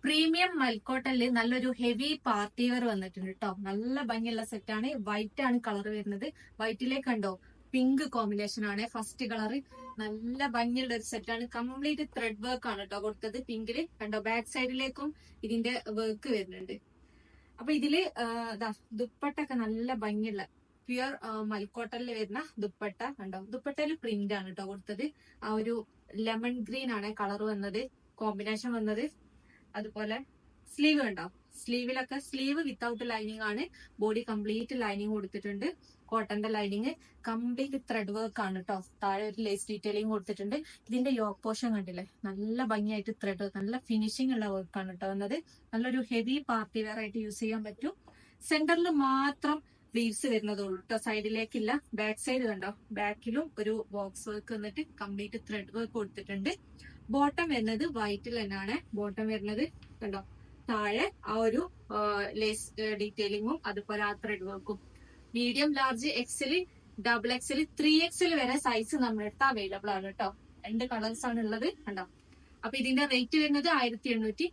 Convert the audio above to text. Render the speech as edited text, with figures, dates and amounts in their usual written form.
Premium മൽക്കോട്ടനില് നല്ലൊരു heavy party wear വന്നിട്ടുണ്ട് കേട്ടോ. നല്ല ഭംഗിയുള്ള സെറ്റാണ്. വൈറ്റ് ആണ് കളർ വരുന്നത്. വൈറ്റിലേക്ക് കണ്ടോ പിങ്ക് കോമ്പിനേഷൻ ആണ് ഫസ്റ്റ് കളർ. നല്ല ഭംഗിയുള്ള ഒരു സെറ്റാണ്. കംപ്ലീറ്റ് ത്രെഡ് വർക്ക് ആണ് കേട്ടോ കൊടുത്തത്. പിങ്കില് കണ്ടോ ബാക്ക് സൈഡിലേക്കും ഇതിന്റെ വർക്ക് വരുന്നുണ്ട്. അപ്പൊ ഇതില് ദുപ്പട്ടൊക്കെ നല്ല ഭംഗിയുള്ള പ്യുർ മൽക്കോട്ടനിൽ വരുന്ന ദുപ്പട്ട കണ്ടോ. ദുപ്പട്ടയില് പ്രിന്റ് ആണ് കേട്ടോ കൊടുത്തത്. ആ ഒരു ലെമൺ ഗ്രീൻ ആണ് കളർ വന്നത്, കോമ്പിനേഷൻ വന്നത്. അതുപോലെ സ്ലീവ് കണ്ടോ, സ്ലീവിലൊക്കെ സ്ലീവ് വിത്തൗട്ട് ലൈനിങ് ആണ്. ബോഡി കംപ്ലീറ്റ് ലൈനിങ് കൊടുത്തിട്ടുണ്ട്. കോട്ടന്റെ ലൈനിങ് കംപ്ലീറ്റ് ത്രെഡ് വർക്ക് ആണ് കേട്ടോ. താഴെ ഒരു ലേസ് ഡീറ്റെയിലിംഗ് കൊടുത്തിട്ടുണ്ട്. ഇതിന്റെ യോക്ക് പോർഷൻ കണ്ടില്ലേ, നല്ല ഭംഗിയായിട്ട് ത്രെഡ് വർക്ക്, നല്ല ഫിനിഷിംഗ് ഉള്ള വർക്കാണ് കേട്ടോ വന്നത്. നല്ലൊരു ഹെവി പാർട്ടി വെയർ ആയിട്ട് യൂസ് ചെയ്യാൻ പറ്റും. സെന്ററിൽ മാത്രം ലീവ്സ് വരുന്നതുള്ളൂ കേട്ടോ, സൈഡിലേക്കില്ല. ബാക്ക് സൈഡ് കണ്ടോ, ബാക്കിലും ഒരു ബോക്സ് വർക്ക് വന്നിട്ട് കംപ്ലീറ്റ് ത്രെഡ് വർക്ക് കൊടുത്തിട്ടുണ്ട്. ബോട്ടം വരുന്നത് വൈറ്റിൽ തന്നെയാണ്. ബോട്ടം വരുന്നത് കണ്ടോ, താഴെ ആ ഒരു ലേസ് ഡീറ്റെയിലിങ്ങും അതുപോലെ ആ ത്രെഡ് വർക്കും. Medium, large, XL, double XL, 3XL വരെ സൈസ് നമ്മുടെ അടുത്ത് അവൈലബിൾ ആണ് കേട്ടോ. 2 കളേഴ്സ് ആണ് ഉള്ളത് കണ്ടോ. അപ്പൊ ഇതിന്റെ റേറ്റ് വരുന്നത് 1890.